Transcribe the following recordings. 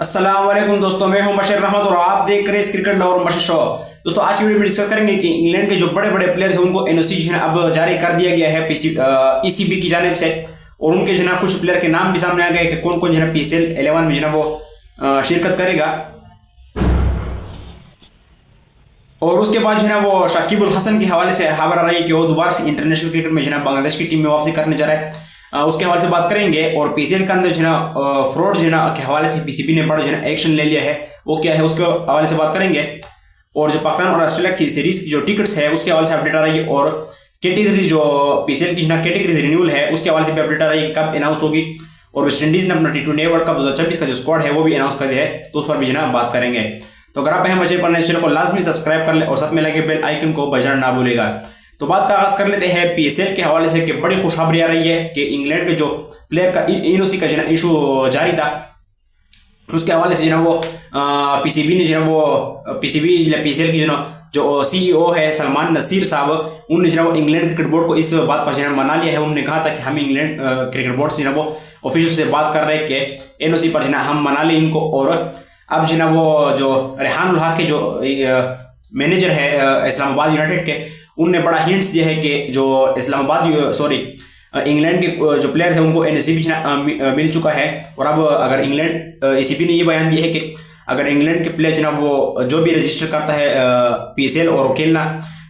अस्सलाम वालेकुम दोस्तों, मैं हूं बशीर रहमत और आप देख रहे हैं क्रिकेट लवर बशीर शो। दोस्तों आज की वीडियो में डिस्कस करेंगे कि इंग्लैंड के जो बड़े बड़े प्लेयर्स हैं उनको एनओसी जो है अब जारी कर दिया गया है ईसीबी की जानिब से। और उनके जो है कुछ प्लेयर के नाम भी सामने आ गए कि कौन कौन जो है PSL 11 में जो है वो शिरकत करेगा। और उसके बाद जो है वो शाकिब उल हसन के हवाले से खबर आ रही है कि वो दोबारा से इंटरनेशनल क्रिकेट में जो है बांग्लादेश की टीम में वापसी करने जा रहा है। उसके हवाले से बात करेंगे। और PSL के अंदर जो है फ्रॉड जो है के हवाले से PCB ने बड़ा जो है एक्शन ले लिया है, वो क्या है उसके हवाले से बात करेंगे। और जो पाकिस्तान और ऑस्ट्रेलिया की सीरीज की जो टिकट्स है उसके हवाले से अपडेट आ रही है। और कैटेगरी जो PSL की कैटेगरी रिन्यूअल है उसके हवाले से भी अपडेट आ रही है कि कब अनाउंस होगी। और वेस्ट इंडीज ने अपना T20 वर्ल्ड कप 2024 का जो स्क्वाड है वो भी अनाउंस कर दिया है, तो उस पर भी जो है बात करेंगे। तो अगर आप हमारे चैनल को लाजमी सब्सक्राइब कर ले और साथ में लगे बेल आइकन को बजाना ना भूलेगा। तो बात का आगाज कर लेते हैं PSL के हवाले से कि बड़ी खुशखबरी आ रही है कि इंग्लैंड के जो प्लेयर का एनओसी का जो है इशू जारी था, उसके हवाले से जो है वो PCB ने जो है वो PSL की जो CEO है सलमान नसीर साहब, उन्होंने जो है वो इंग्लैंड क्रिकेट बोर्ड को इस बात पर जो है मना लिया है। उन्होंने कहा था कि हम इंग्लैंड क्रिकेट बोर्ड से जो है वो ऑफिशियल से बात कर रहे हैं कि एनओसी पर जो है हम मना लें इनको। और अब जो है वो जो रेहान उल हक के जो मैनेजर है इस्लामाबाद यूनाइटेड के, उनने बड़ा हिंट्स दिया है कि जो इंग्लैंड के जो प्लेयर्स हैं उनको एनओसी भी मिल चुका है। और अब अगर इंग्लैंड ECB ने ये बयान दिया है कि अगर इंग्लैंड के प्लेयर जो वो जो भी रजिस्टर करता है PSL और खेलना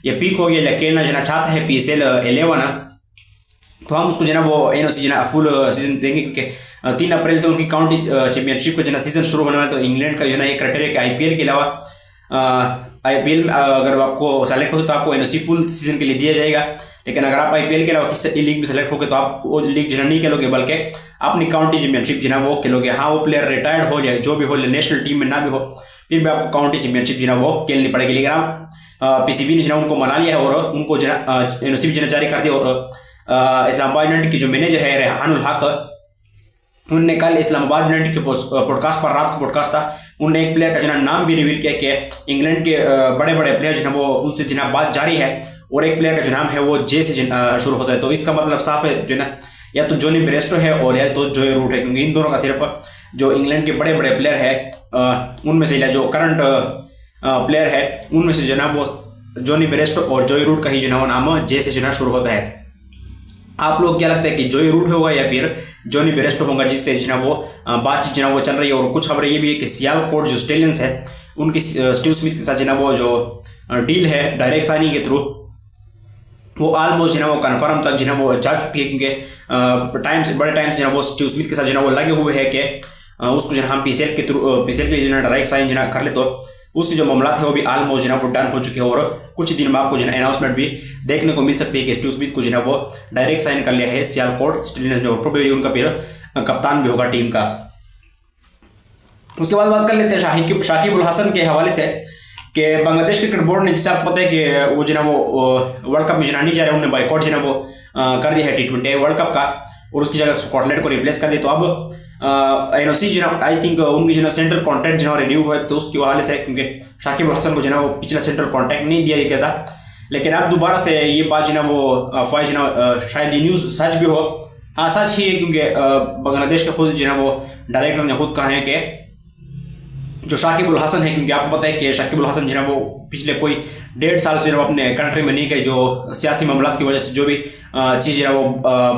या पीक हो गया या खेलना जो चाहता है PSL 11, तो हम उसको जो है वो एनओसी जो है फुल सीजन देंगे, क्योंकि 3 अप्रैल से उनकी काउंटी चैंपियनशिप का जो है सीजन शुरू होने वाला है। तो इंग्लैंड का जो है एक क्राइटेरिया कि IPL के अलावा IPL में अगर आपको सेलेक्ट होते तो आपको एनओसी फुल सीजन के लिए दिया जाएगा। लेकिन अगर आप IPL के अलावा किसी लीग में सेलेक्ट होगे तो आप वो लीग जो है नहीं खेलोगे, बल्कि अपनी काउंटी चैंपियनशिप जो है वो खेलोगे। हाँ, वो प्लेयर रिटायर्ड हो या जो भी हो, नेशनल टीम में ना भी हो, फिर भी आपको काउंटी चैंपियनशिप जो है वो खेलनी पड़ेगी। लेकिन आप PCB ने जो है उनको मना लिया है और उनको जो है एनओसी भी जारी कर दिया। और इस्लामाबाद यूनाइटेड की जो मैनेजर है रेहान उल हक, उनने कल इस्लामाबाद यूनाइटेड के पॉडकास्ट पर, रात का पॉडकास्ट था, उनने एक प्लेयर का जो नाम भी रिवील किया कि इंग्लैंड के बड़े बड़े प्लेयर जो है वो उनसे जो बात जारी है। और एक प्लेयर का जो नाम है वो J से शुरू होता है। तो इसका मतलब साफ है जो या तो जोनी बेरेस्टो है और या तो जोई रूट है, क्योंकि इन दोनों का सिर्फ जो इंग्लैंड के बड़े बड़े प्लेयर है उनमें से जो करंट प्लेयर है उनमें से जो ना वो जोनी बेरेस्टो और जोई रूट का ही जो नाम J से जो शुरू होता है। आप लोग क्या लगता है कि जोई रूट होगा या फिर जोनी बेरेस्टो होगा जिससे जो वो बातचीत जो वो चल रही है। और कुछ खबरें ये भी है कि सियालकोट जो स्टेलियंस है उनकी स्टीव स्मिथ के साथ जो वो जो डील है डायरेक्ट साइनिंग के थ्रू, वो ऑलमोस्ट जो वो कन्फर्म तक जो वो जा चुकी है, क्योंकि बड़े टाइम्स जो वो स्टीव स्मिथ के साथ जो वो लगे हुए हैं कि उसको जो हम PSL के लिए जो डायरेक्ट साइन जो कर ले, तो उसके जो मामला है वो भी ऑलमोस्ट जो वो डन हो चुके हैं। और कुछ दिन में आपको जो अनाउंसमेंट भी देखने को मिल सकती है कि स्टीव स्मिथ को जो वो डायरेक्ट साइन कर लिया है सियालकोट स्टेलियंस ने, और प्रोबेबली उनका फिर कप्तान भी होगा टीम का। उसके बाद बात कर लेते हैं शाकिब उल हसन के हवाले से कि बांग्लादेश क्रिकेट बोर्ड ने, जिससे आपको पता है कि वो जो वो वर्ल्ड कप में जो नहीं जा रहे, उन्होंने बाइकआउट जो वो कर दिया है T20 वर्ल्ड कप का, और उसकी जगह स्कॉटलैंड को रिप्लेस कर दिया। तो अब एनओसी जो आई थिंक उनकी जो सेंट्रल कॉन्ट्रैक्ट जो रिन्यू है, तो उसके हवाले से, क्योंकि शाकिब उल हसन को जो वो पिछला सेंट्रल कॉन्ट्रैक्ट नहीं दिया गया था, लेकिन अब दोबारा से ये बात जो वो अफवाह जो शायद ये न्यूज़ सच भी हो। हाँ, सच ही है, क्योंकि बांग्लादेश के खुद जो वो डायरेक्टर ने खुद कहा है कि जो शाकिब उल हसन है, क्योंकि आपको पता है कि शाकिब उल हसन जो है वो पिछले कोई 1.5 साल से अपने कंट्री में नहीं गए, जो सियासी मामला की वजह से जो भी चीज़ जो है वो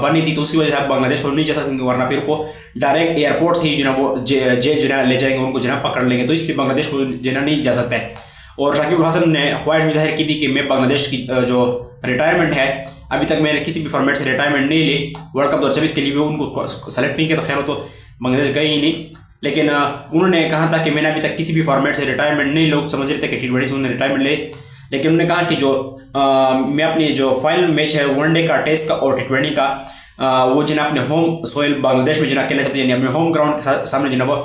बनी थी, तो उसकी वजह से आप बांग्लादेश को नहीं जा सकते, वरना फिर को डायरेक्ट एयरपोर्ट से ही जो है वो जे जो है ले जाएंगे, उनको जो है पकड़ लेंगे, तो इसलिए बांग्लादेश को जो है नहीं जा सकता है। और शाकिब उल हसन ने ख्वाहिश भी जाहिर की थी कि मैं बांग्लादेश की जो रिटायरमेंट है, अभी तक मैंने किसी भी फॉर्मेट से रिटायरमेंट नहीं ली, वर्ल्ड कप 2024 के लिए भी उनको सेलेक्ट नहीं किया, तो खैर तो बांग्लादेश गए ही नहीं। लेकिन उन्होंने कहा था कि मैंने अभी तक किसी भी फॉर्मेट से रिटायरमेंट नहीं, लोग समझ रहे थे कि T20 से उन्होंने रिटायरमेंट ले, लेकिन उन्होंने कहा कि जो मैं अपनी जो फाइनल मैच है वनडे का, टेस्ट का और T20 का, वो जो अपने होम सोइल बांग्लादेश में जो खेलना चाहते हैं, यानी अपने होम ग्राउंड के सामने जो वो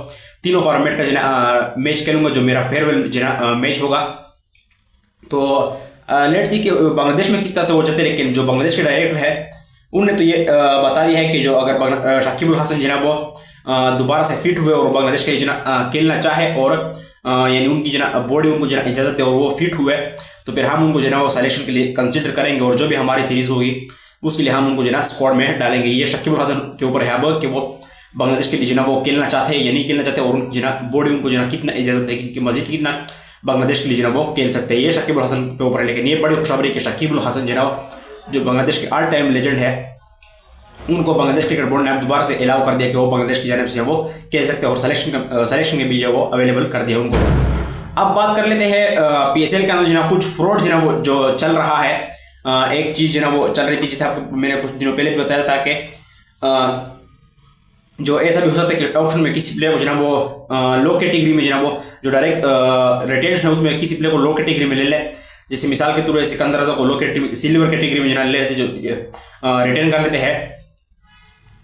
तीनों फॉर्मेट का जो मैच खेलूंगा, जो मेरा फेयरवेल जो मैच होगा। तो लेट्स सी कि बांग्लादेश में किस तरह से वो चाहते हैं। लेकिन जो बांग्लादेश के डायरेक्टर है उन्होंने तो ये बता दिया है कि जो अगर शाकिब उल हसन जो वो दोबारा से फिट हुए और बांग्लादेश के लिए जो खेलना चाहे, और यानी उनकी जो बॉडी उनको जो इजाज़त है और वो फिट हुए, तो फिर हम उनको जो वो सिलेक्शन के लिए कंसिडर करेंगे, और जो भी हमारी सीरीज़ होगी उसके लिए हम उनको जो स्क्वाड में डालेंगे। ये शाकिब उल हसन के ऊपर है अब कि वो बांग्लादेश के लिए जो ना वो खेलना चाहते हैं या नहीं खेलना चाहते, और उनकी जो ना बॉडी उनको जो ना कितना इजाज़त देगी कि मजीद कितना बांग्लादेश के लिए जो ना वो खेल सकते हैं। ये शकीबुल हसन के ऊपर है, लेकिन ये बड़ी खुशखबरी कि शकीबुल हसन जो ना जो बांग्लादेश के ऑल टाइम लेजेंड है, उनको बांग्लादेश क्रिकेट बोर्ड ने अब दोबारा से अलाउ कर दिया कि वो बांग्लादेश की जानिब से वो खेल सकते हैं, और सिलेक्शन के भी जो वो अवेलेबल कर दिया उनको। अब बात कर लेते हैं PSL के अंदर जो ना कुछ फ्रॉड जो ना वो जो चल रहा है। एक चीज़ जो ना वो चल रही थी, जैसे आपको मैंने कुछ दिनों पहले भी बताया था कि जो ऐसा भी हो सकता है कि ऑप्शन में किसी प्लेयर को जो ना वो लो कैटेगरी में जो ना वो जो डायरेक्ट रिटेंशन है उसमें किसी प्लेयर को लो कैटेगरी में ले ले। जैसे मिसाल के तौर पर सिकंदर रजा को लो कैटेगरी सिल्वर कैटेगरी में जो ना ले लेते, जो रिटेन कर लेते हैं,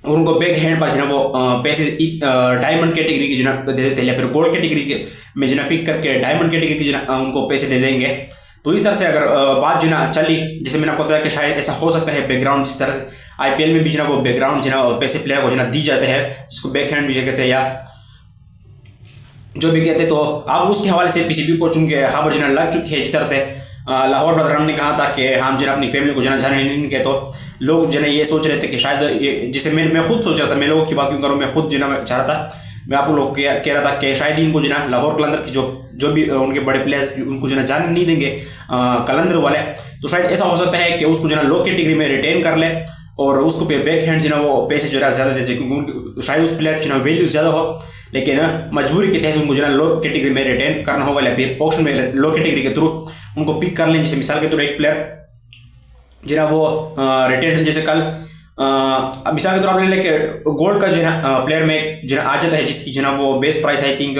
और उनको बैक हैंड पर जो ना वो पैसे डायमंड कैटेगरी की जो ना दे देते हैं, या फिर गोल्ड कैटेगरी में जो ना पिक करके डायमंड कैटेगरी की जो ना उनको पैसे दे देंगे। तो इस तरह से अगर बात जो ना चली, जैसे मैंने आपको बताया कि शायद ऐसा हो सकता है बैकग्राउंड, जिस तरह से IPL में भी जो ना वो बैकग्राउंड जो ना पैसे प्लेयर को जो ना दी जाते हैं, जिसको बैक हैंड भी कहते हैं या जो भी कहते हैं। तो अब उसके हवाले से PCB को चूंकि खबर जो ना लग चुकी है, जिस तरह से लाहौर बदराम ने कहा था कि हम जो ना अपनी फैमिली को जो ना जाने नहीं देंगे, तो लोग जो ना ये सोच रहे थे कि शायद ये, जिसे मैं खुद सोच रहा था, मैं लोगों की बात क्यों करूँ, मैं खुद जो ना चाह रहा था, मैं आप लोग कह रहा था कि शायद इनको जो ना लाहौर कलंदर की जो भी उनके बड़े प्लेयर्स उनको जो ना जाने नहीं देंगे कलंदर वाले। तो शायद ऐसा हो सकता है कि उसको जो ना लो कैटेगरी में रिटेन कर ले और उसको पे बैक हैंड जो ना वो पैसे जो है ज़्यादा देते, क्योंकि शायद उस प्लेयर की जो ना वैल्यू ज़्यादा हो, लेकिन मजबूरी के तहत उनको जो ना लो कैटेगरी में रिटेन करना होगा, या फिर ऑप्शन में लो कैटेगरी के थ्रू उनको पिक कर लें। जैसे मिसाल के तौर एक प्लेयर जो ना वो रिटेन, जैसे कल मिसाल के तौर पर ले लेके गोल्ड का जो है ना प्लेयर में जो ना आ जाता है, जिसकी जो ना वो best price I think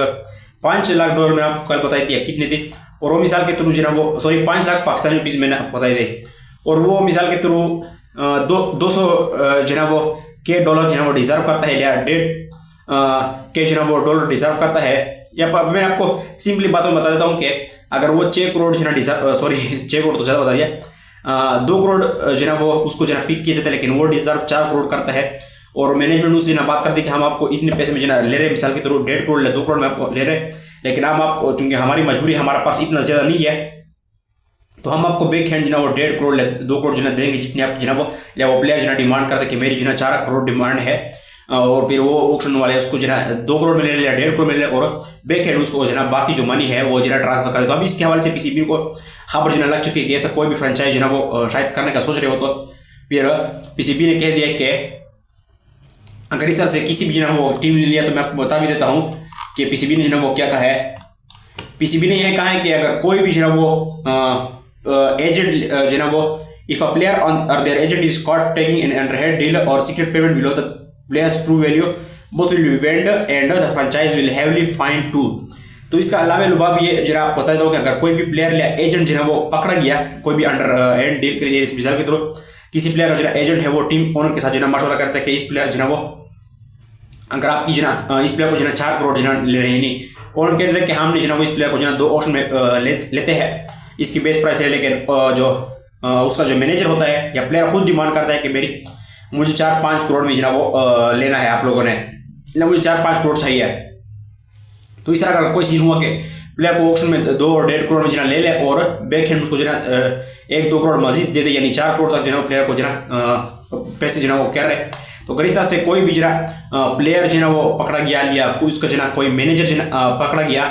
$5 lakh में आपको कल बताई थी कितनी थी, और वो मिसाल के थ्रू जो ना वो 5 लाख पाकिस्तानी रुपीज़ मैंने आपको बताई थी, और वो मिसाल के थ्रू 200 जो ना वो के डॉलर जो ना वो डिज़र्व करता है, या 1.5 के जो ना वो डॉलर डिज़र्व करता है। या मैं आपको सिंपली बातों में बता देता हूँ कि अगर वो 6 करोड़ जो ना डिज़र्व 6 करोड़ तो ज़्यादा बता दिया, 2 करोड़ जो ना वो उसको जो ना पिक किया जाता है, लेकिन वो डिज़र्व 4 करोड़ करता है, और मैनेजमेंट उससे ना बात करती है कि हम आपको इतने पैसे में जो ना ले रहे हैं, मिसाल के तौर 1.5 करोड़ 2 करोड़ में आपको ले रहे हैं, लेकिन हम आपको चूंकि हमारी मजबूरी हमारे पास इतना ज़्यादा नहीं है, तो हम आपको बैक हैंड जो ना वो 1.5 करोड़ 2 करोड़ जो ना देंगे, जितने आप जो ना वो प्लेयर जो ना डिमांड करते हैं कि मेरी जो ना 4 करोड़ डिमांड है, और फिर वो ऑप्शन वाले उसको जो ना 2 करोड़ में ले लिया, 1.5 करोड़ में ले लिया, और बैक हैंड उसको जो ना बाकी जो मनी है वो जो ना ट्रांसफर कर दे। तो अभी इसके हवाले से PCB को खबर जो ना लग चुकी है कि ऐसा कोई भी फ्रेंचाइज जो ना वो शायद करने का सोच रहे हो, तो फिर PCB ने कह दिया कि अगर इस तरह से किसी भी जो ना वो टीम ले लिया, तो मैं आपको बता भी देता हूँ कि PCB ने जो ना वो क्या कहा है। PCB ने यह कहा है कि अगर कोई भी जो ना वो एजेंट जो ना वो if a player or their agent is caught taking an underhand deal or secret payment below the player's true value both will be banned and the franchise will heavily fine too. तो इसका अलावा लुबाब ये जो आप बता दो कि अगर कोई भी प्लेयर या एजेंट जो है वो पकड़ा गया कोई भी अंडर हैंड डील के लिए, मिसाल के थ्रू किसी प्लेयर का जो एजेंट है वो टीम ओनर के साथ जो ना मशवरा करता है कि इस प्लेयर जो ना वो अगर आपकी जो ना इस प्लेयर को जो ना 4 करोड़ जो ना ले रहे हैं, नहीं ओनर कहते हैं कि हमने जो ना वो इस प्लेयर को जो ना 2 ऑप्शन में लेते हैं, इसकी बेस्ट प्राइस है, लेकिन जो उसका जो मैनेजर होता है या प्लेयर खुद डिमांड करता है कि मुझे 4-5 करोड़ में जो ना वो लेना है, आप लोगों ने मुझे 4-5 करोड़ चाहिए। तो इस तरह का कोई सीन हुआ कि प्लेयर को ऑप्शन में 2 और 1.5 करोड़ में जो ना ले ले और बैक हैंड उसको जो ना 1-2 करोड़ मजीद दे दे, यानी 4 करोड़ तक जो ना प्लेयर को जो ना पैसे जो ना वो कर रहे। तो अगर इस तरह से कोई भी जो ना प्लेयर जो ना वो पकड़ा गया या उसका जो ना कोई मैनेजर जो ना पकड़ा गया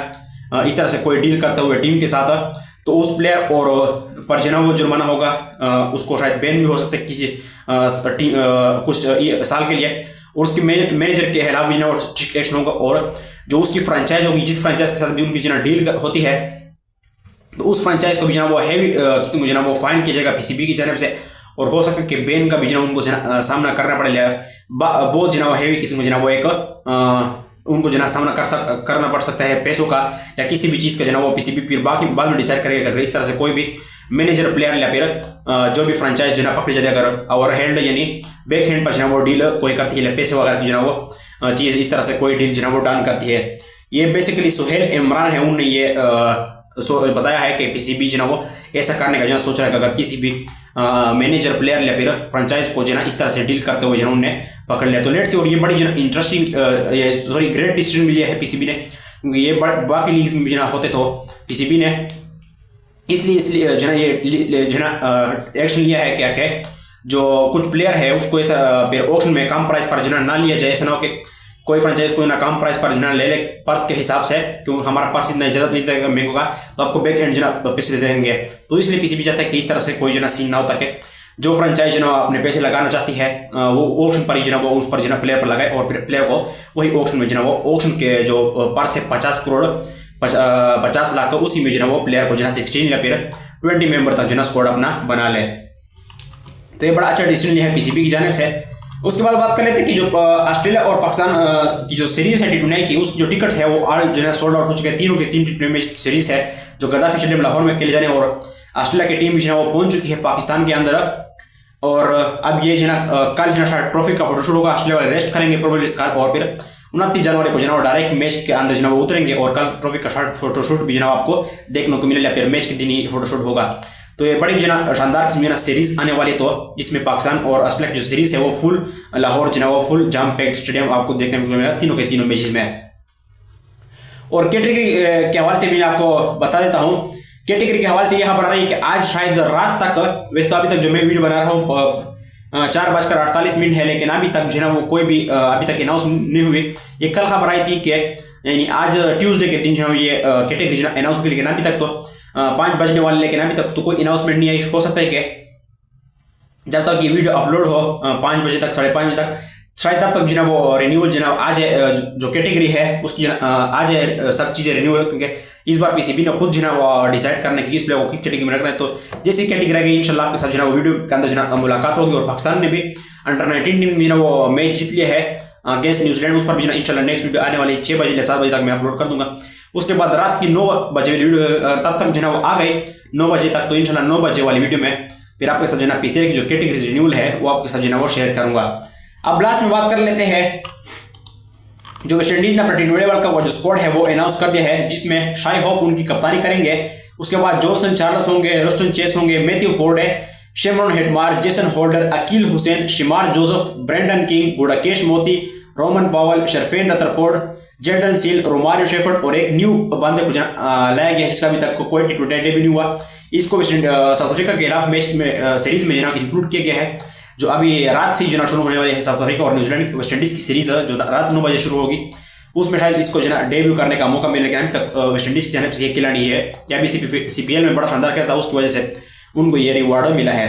इस तरह से कोई डील करते हुए टीम के साथ, तो उस प्लेयर और पर जो ना वो जुर्माना होगा, उसको शायद बैन भी हो सकता है किसी टीम कुछ साल के लिए, और उसके मैनेजर के खिलाफ भी ना स्ट्रिक्ट एक्शन होगा, और जो उसकी फ्रेंचाइज होगी जिस फ्रेंचाइज के साथ भी उनकी जो ना डील होती है, तो उस फ्रेंचाइज को भी जो ना वो हैवी किसी को जो ना वो फाइन किया जाएगा PCB की जानब से, और हो सकता है कि बैन का भी जो ना उनको जो ना सामना करना पड़ेगा। बहुत जो ना वो हैवी किसी को जो ना वो एक उनको जो ना सामना करना पड़ सकता है पैसों का या किसी भी चीज़ का जो ना वो PCB फिर बाकी बाद में डिसाइड करेगा। अगर इस तरह से कोई भी मैनेजर प्लेयर या फिर जो भी फ्रेंचाइज जो ना पकड़ी जाती है, अगर ओवर हैंड यानी बैक हैंड पर जो ना वो डील कोई करती है, पैसे वगैरह की जो ना वो चीज़ इस तरह से कोई डील जो ना वो डन करती है। ये बेसिकली सुहेल इमरान है, उन्होंने ये बताया है कि PCB जो ना वो ऐसा करने का जो ना सोच रहा है कि अगर किसी भी मैनेजर प्लेयर या फिर फ्रेंचाइज को जो ना इस तरह से डील करते हुए जो उन्होंने पकड़ लिया। तो लेट्स सी, और ये बड़ी जो ना इंटरेस्टिंग ग्रेट डिसीजन मिली है PCB ने, क्योंकि ये बाकी लीग्स में भी जो ना होते तो PCB ने इसलिए जो ना ये जो ना एक्शन लिया है क्या जो कुछ प्लेयर है उसको ऐसा फिर ऑक्शन में कम प्राइस पर जो ना लिया जाए। ऐसा ना हो कि कोई फ्रेंचाइज कोई ना कम प्राइस पर जो ले ले पर्स के हिसाब से, क्योंकि हमारा पर्स इतना इजाजत नहीं देगा बैंक का, तो आपको बैक एंड जो पैसे दे देंगे। तो इसलिए पीसीबी चाहता है कि इस तरह से कोई जो सीन ना हो, ताकि जो फ्रेंचाइज जो अपने पैसे लगाना चाहती है वो ऑक्शन पर ही जो वो उस पर जो प्लेयर पर लगाए, और फिर प्लेयर को वही ऑक्शन में जो वो ऑक्शन के जो पर्स है 50 करोड़ 50 लाख, उसी में जो वो प्लेयर को जो 16 या फिर 20 मेंबर तक जो स्क्वाड अपना बना ले। तो ये बड़ा अच्छा डिसीजन है पीसीबी की जानिब से। उसके बाद बात कर लेते हैं कि जो ऑस्ट्रेलिया और पाकिस्तान की जो सीरीज है T20 की, उसकी जो टिकट है वो आज जो है सोल्ड आउट हो चुके हैं। तीनों के 3 T20 मैच की सीरीज है जो गद्दाफी स्टेडियम लाहौर में खेले जाने, और ऑस्ट्रेलिया की टीम जो है वो पहुंच चुकी है पाकिस्तान के अंदर। और अब ये जो है कल जो है ट्रॉफी का फोटोशूट होगा, ऑस्ट्रेलिया वाले रेस्ट करेंगे प्रोबेबली कल, और फिर 29 जनवरी को जो डायरेक्ट मैच के अंदर जो वो उतरेंगे, और कल ट्रॉफी का शॉर्ट फोटोशूट भी जो आपको देखने को मिलेगा, फिर मैच के दिन ही फोटोशूट होगा। तो ये बड़ी जो शानदार किस्म सीरीज आने वाली, तो इसमें पाकिस्तान और ऑस्ट्रेलिया की जो सीरीज है वो फुल लाहौर जो वो फुल जाम पैक्ड स्टेडियम आपको देखने को मिलेगा तीनों के तीनों मैचेस में। और कैटेगरी के हवाले से मैं आपको बता देता हूँ, कैटेगरी के हवाले से यहाँ पर आ रही है कि आज शायद रात तक, वैसे तो अभी तक जो मैं वीडियो बना रहा हूँ 4:48 है, लेकिन अभी तक जो है वो कोई भी अभी तक अनाउंस नहीं हुई। ये कल खबर आई थी कि यानी आज ट्यूसडे के दिन जो है ये कैटेगरी जो अनाउंस हुई, लेकिन अभी तक तो 5 बजने वाले, लेकिन अभी तक तो कोई अनाउंसमेंट नहीं आई। हो सकता है कि जब तक ये वीडियो अपलोड हो 5 बजे तक 5:30 बजे तक शायद तब तक जो है वो रिन्यूअल जो है आज जो कैटेगरी है उसकी आज सब चीज़ें रिन्यूअल, क्योंकि इस बार पीसीबी ने खुद जो है वो डिसाइड करना है कि किस प्लेयर को किस कैटेगरी में रखना है। तो जैसी कैटेगरी आएगी इंशाल्लाह आपके साथ जो है वो वीडियो के अंदर जो है मुलाकात होगी। और पाकिस्तान ने भी अंडर 19 टीम जो है वो मैच जीत लिया है अगेंस्ट न्यूजीलैंड, उस पर भी इंशाल्लाह नेक्स्ट वीडियो आने वाली 6 बजे 7 बजे तक मैं अपलोड कर दूंगा। उसके बाद रात की 9 बजे वाली वीडियो तब तक जो है वो आ गई 9 बजे तक, तो इंशाल्लाह 9 बजे वाली वीडियो में फिर आपके साथ जो है पीसीएल की जो कैटेगरी रिन्यूअल है वो आपके साथ जो है वो शेयर करूंगा। अब लास्ट में बात कर लेते हैं जो वेस्ट इंडीज ने अपना T20 वर्ल्ड कप का जो स्क्वाड है वो अनाउंस कर दिया है, जिसमें शाई होप उनकी कप्तानी करेंगे। उसके बाद जॉनसन चार्ल्स होंगे, रोस्टन चेस होंगे, मैथ्यू फोर्ड है, Shimron Hetmyer, Jason Holder, Akeal Hosein, Shamar Joseph, Brandon King, Gudakesh Motie, Rovman Powell, Sherfane Rutherford, Jayden Seales, Romario Shepherd, और एक न्यू बंदे को लाया गया जिसका अभी तक कोई T20 डेब्यू नहीं हुआ। इसको साउथ अफ्रीका के खिलाफ मैच में सीरीज में इंक्लूड किया गया है, जो अभी रात से जो शुरू होने वाली है साउथ अफ्रीका और न्यूजीलैंड वेस्ट इंडीज की सीरीज है जो रात 9 बजे शुरू होगी। उसमें शायद इसको जो डेब्यू करने का मौका मिलेगा। अभी तक वेस्ट इंडीज की जानिब से ये खिलाड़ी है या भी CPL में बड़ा शानदार खेला था, उसकी वजह से उनको ये रिवार्ड मिला है,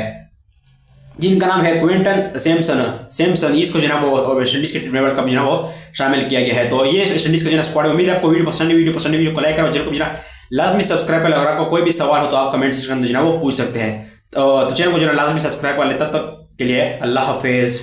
जिनका नाम है क्विंटन सैमसन। इसको जो है वो वेस्ट इंडीज के वर्ल्ड कप जो है वो शामिल किया गया है। तो ये वेस्ट इंडीज का जो स्क्वाड है। उम्मीद है आपको वीडियो पसंद है, वीडियो को लाइक करो, चैनल को जो लाजमी सब्सक्राइब कर लो। अगर आपको कोई भी सवाल हो तो आप कमेंट सेक्शन में जो है वो पूछ सकते हैं। तो चैनल को जो है लाजमी सब्सक्राइब कर ले। तब तक के लिए अल्लाह हाफिज़।